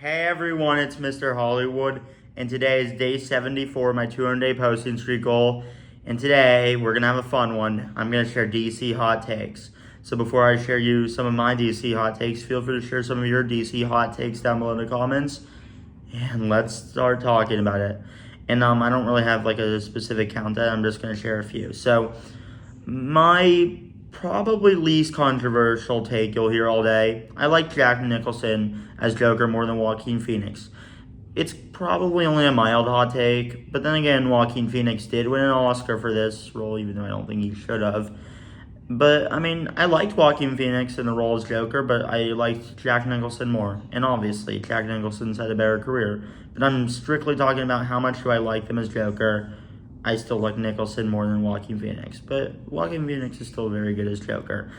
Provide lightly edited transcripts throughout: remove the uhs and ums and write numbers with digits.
Hey everyone, it's Mr. Hollywood, and today is day 74 of my 200-day posting streak goal. And today we're gonna have a fun one. I'm gonna share DC hot takes. So before I share you some of my DC hot takes, feel free to share some of your DC hot takes down below in the comments, and let's start talking about it. And I don't really have like a specific countdown. I'm just gonna share a few. So my probably least controversial take you'll hear all day. I like Jack Nicholson as Joker more than Joaquin Phoenix. It's probably only a mild hot take, but then again, Joaquin Phoenix did win an Oscar for this role, even though I don't think he should have. But I mean, I liked Joaquin Phoenix in the role as Joker, but I liked Jack Nicholson more. And obviously, Jack Nicholson's had a better career. But I'm strictly talking about how much do I like them as Joker. I still like Nicholson more than Joaquin Phoenix, but Joaquin Phoenix is still very good as Joker.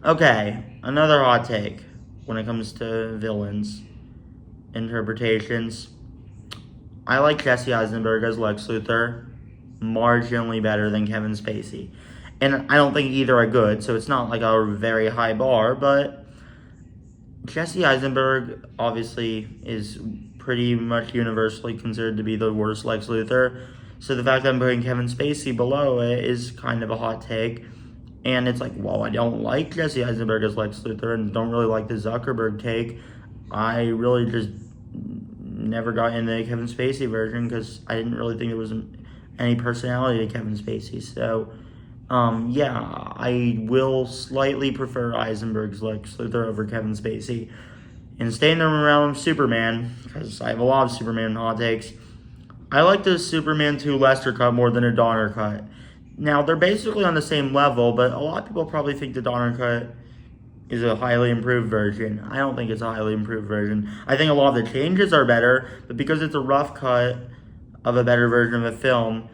Okay, another hot take when it comes to villains interpretations. I like Jesse Eisenberg as Lex Luthor marginally better than Kevin Spacey. And I don't think either are good, so it's not like a very high bar, but Jesse Eisenberg obviously is pretty much universally considered to be the worst Lex Luthor. So the fact that I'm putting Kevin Spacey below it is kind of a hot take. And it's like, well, I don't like Jesse Eisenberg as Lex Luthor and don't really like the Zuckerberg take. I really just never got into the Kevin Spacey version because I didn't really think there was any personality to Kevin Spacey. So, yeah, I will slightly prefer Eisenberg's Lex Luthor over Kevin Spacey. And staying in the realm of Superman, because I have a lot of Superman hot takes, I like the Superman 2 Lester cut more than a Donner cut. Now, they're basically on the same level, but a lot of people probably think the Donner cut is a highly improved version. I don't think it's a highly improved version. I think a lot of the changes are better, but because it's a rough cut of a better version of a film,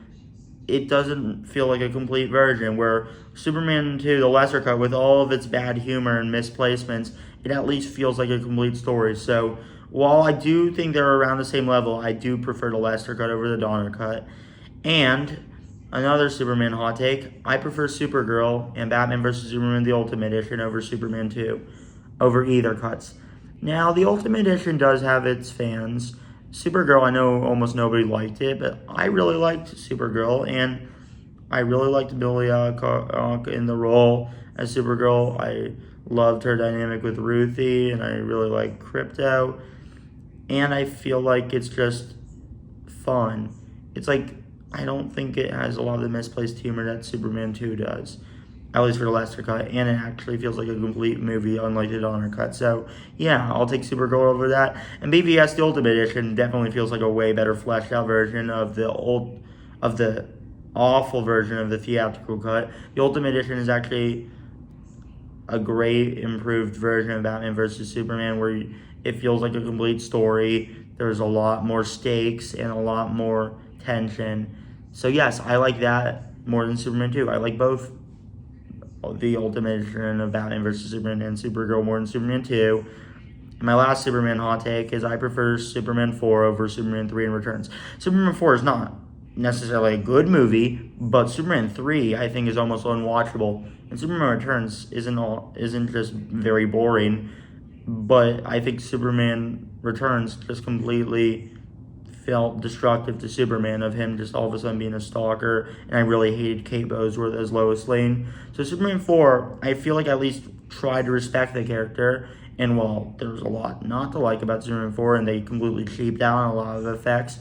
it doesn't feel like a complete version, where Superman 2, the Lesser cut, with all of its bad humor and misplacements, it at least feels like a complete story. So while I do think they're around the same level, I do prefer the Lester cut over the Donner cut. And another Superman hot take, I prefer Supergirl and Batman vs. Superman the Ultimate Edition over Superman 2, over either cuts. Now, the Ultimate Edition does have its fans. Supergirl, I know almost nobody liked it, but I really liked Supergirl, and I really liked Billy Alcock in the role as Supergirl. I loved her dynamic with Ruthie, and I really like Krypto. And I feel like it's just fun. It's like, I don't think it has a lot of the misplaced humor that Superman 2 does, at least for the Lester cut, and it actually feels like a complete movie, unlike the Donner cut. So, yeah, I'll take Supergirl over that. And BVS, the Ultimate Edition, definitely feels like a way better fleshed out version of the awful version of the theatrical cut. The Ultimate Edition is actually a great improved version of Batman vs. Superman, where it feels like a complete story. There's a lot more stakes and a lot more tension. So yes, I like that more than Superman 2. I like both the Ultimate Edition of Batman vs. Superman and Supergirl more than Superman 2. And my last Superman hot take is I prefer Superman 4 over Superman 3 in Returns. Superman 4 is not necessarily a good movie, but Superman 3 I think is almost unwatchable. And Superman Returns isn't just very boring, but I think Superman Returns just completely felt destructive to Superman, of him just all of a sudden being a stalker, and I really hated Kate Bosworth as Lois Lane. So Superman 4, I feel like I at least tried to respect the character, and while there's a lot not to like about Superman 4, and they completely cheaped out on a lot of effects,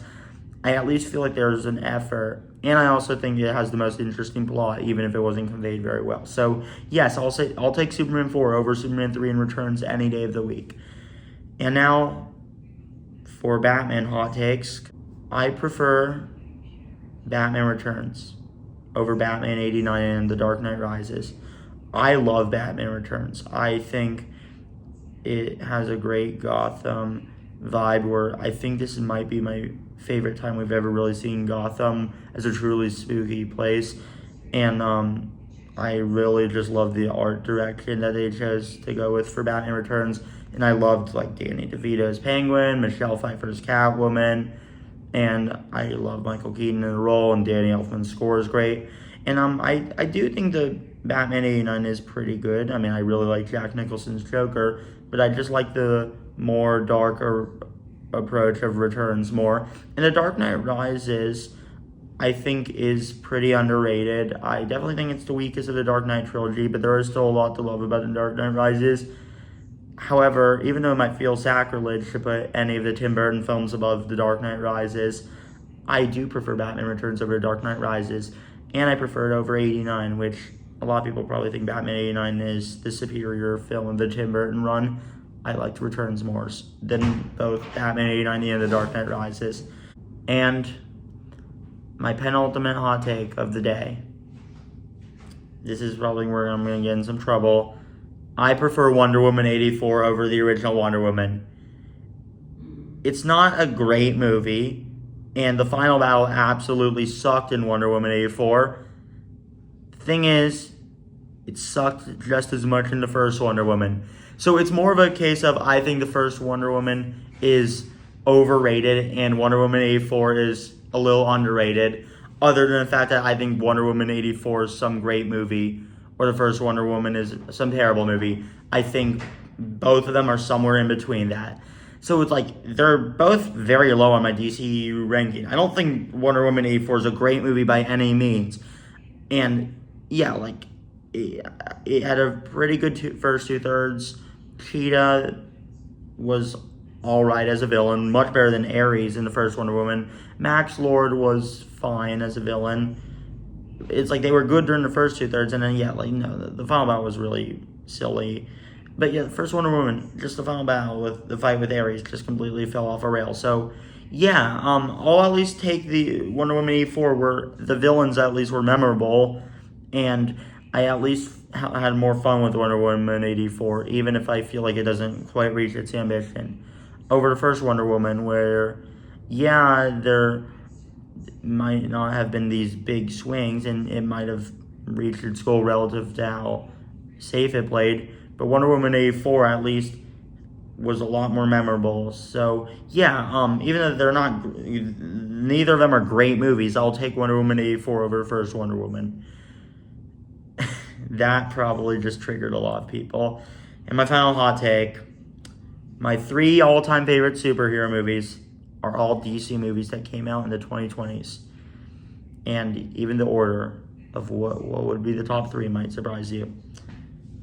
I at least feel like there's an effort, and I also think it has the most interesting plot, even if it wasn't conveyed very well. So yes, I'll take Superman 4 over Superman 3 in Returns any day of the week. And now, for Batman hot takes, I prefer Batman Returns over Batman 89 and The Dark Knight Rises. I love Batman Returns. I think it has a great Gotham vibe, where I think this might be my favorite time we've ever really seen Gotham as a truly spooky place. And I really just love the art direction that they chose to go with for Batman Returns. And I loved like Danny DeVito's Penguin, Michelle Pfeiffer's Catwoman, and I love Michael Keaton in the role, and Danny Elfman's score is great. And I do think the Batman 89 is pretty good. I mean, I really like Jack Nicholson's Joker, but I just like the more darker approach of Returns more. And The Dark Knight Rises, I think, is pretty underrated. I definitely think it's the weakest of the Dark Knight trilogy, but there is still a lot to love about The Dark Knight Rises. However, even though it might feel sacrilege to put any of the Tim Burton films above The Dark Knight Rises, I do prefer Batman Returns over The Dark Knight Rises, and I prefer it over 89, which a lot of people probably think Batman 89 is the superior film of the Tim Burton run. I liked Returns more than both Batman 89 and The Dark Knight Rises. And my penultimate hot take of the day. This is probably where I'm going to get in some trouble. I prefer Wonder Woman 84 over the original Wonder Woman. It's not a great movie, and the final battle absolutely sucked in Wonder Woman 84. The thing is, it sucked just as much in the first Wonder Woman. So it's more of a case of, I think the first Wonder Woman is overrated and Wonder Woman 84 is a little underrated, other than the fact that I think Wonder Woman 84 is some great movie, or the first Wonder Woman is some terrible movie. I think both of them are somewhere in between that. So it's like, they're both very low on my DCU ranking. I don't think Wonder Woman 84 is a great movie by any means. And yeah, like, it had a pretty good first two-thirds. Cheetah was alright as a villain, much better than Ares in the first Wonder Woman. Max Lord was fine as a villain. It's like they were good during the first two-thirds, and then, yeah, like, no, the final battle was really silly. But yeah, the first Wonder Woman, just the final battle with the fight with Ares just completely fell off a rail. So, yeah, I'll at least take the Wonder Woman 84 where the villains at least were memorable, and I at least had more fun with Wonder Woman 84, even if I feel like it doesn't quite reach its ambition. Over the first Wonder Woman, where, yeah, there might not have been these big swings, and it might have reached its goal relative to how safe it played, but Wonder Woman 84 at least was a lot more memorable. So, yeah, even though they're not, neither of them are great movies, I'll take Wonder Woman 84 over the first Wonder Woman. That probably just triggered a lot of people. And my final hot take, my 3 all-time favorite superhero movies are all DC movies that came out in the 2020s. And even the order of what would be the top 3 might surprise you.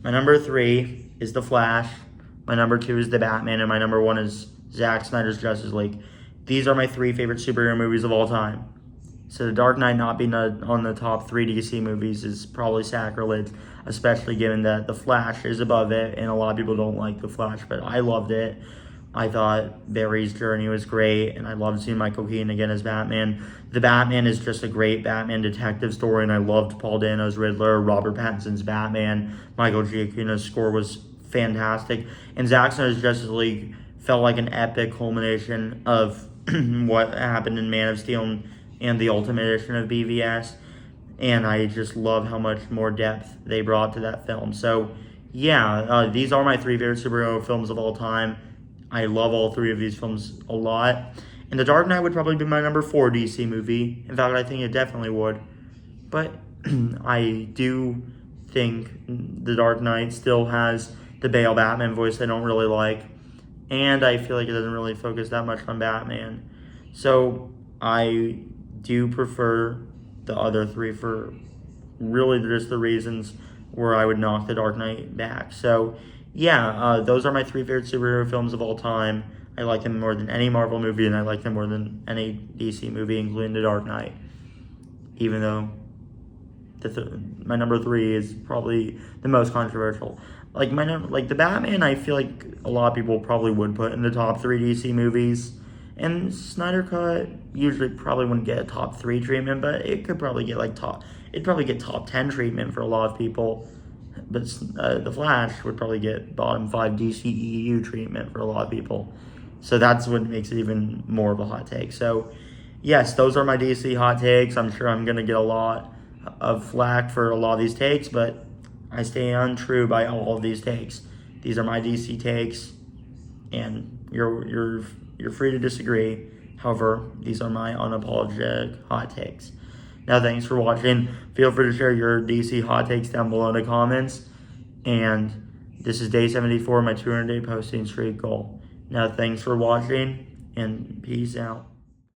My number 3 is The Flash. My number 2 is The Batman. And my number 1 is Zack Snyder's Justice League. These are my 3 favorite superhero movies of all time. So The Dark Knight not being on the top 3 DC movies is probably sacrilege, especially given that The Flash is above it, and a lot of people don't like The Flash, but I loved it. I thought Barry's journey was great, and I loved seeing Michael Keaton again as Batman. The Batman is just a great Batman detective story, and I loved Paul Dano's Riddler, Robert Pattinson's Batman. Michael Giacchino's score was fantastic, and Zack Snyder's Justice League felt like an epic culmination of what happened in Man of Steel and the Ultimate Edition of BVS, and I just love how much more depth they brought to that film. So, yeah, these are my 3 favorite superhero films of all time. I love all 3 of these films a lot. And The Dark Knight would probably be my number 4 DC movie. In fact, I think it definitely would. But I do think The Dark Knight still has the Bale Batman voice I don't really like. And I feel like it doesn't really focus that much on Batman. So I do prefer the other 3 for really just the reasons where I would knock The Dark Knight back. So, yeah, those are my 3 favorite superhero films of all time. I like them more than any Marvel movie, and I like them more than any DC movie, including The Dark Knight. Even though my number 3 is probably the most controversial. Like the Batman, I feel like a lot of people probably would put in the top 3 DC movies. And Snyder Cut usually probably wouldn't get a top 3 treatment, but it could probably get it'd probably get top 10 treatment for a lot of people. But The Flash would probably get bottom 5 DCEU treatment for a lot of people. So that's what makes it even more of a hot take. So, yes, those are my DC hot takes. I'm sure I'm going to get a lot of flack for a lot of these takes, but I stay untrue by all of these takes. These are my DC takes, and you're free to disagree. However, these are my unapologetic hot takes. Now, thanks for watching. Feel free to share your DC hot takes down below in the comments. And this is day 74 of my 200-day posting streak goal. Now, thanks for watching, and peace out.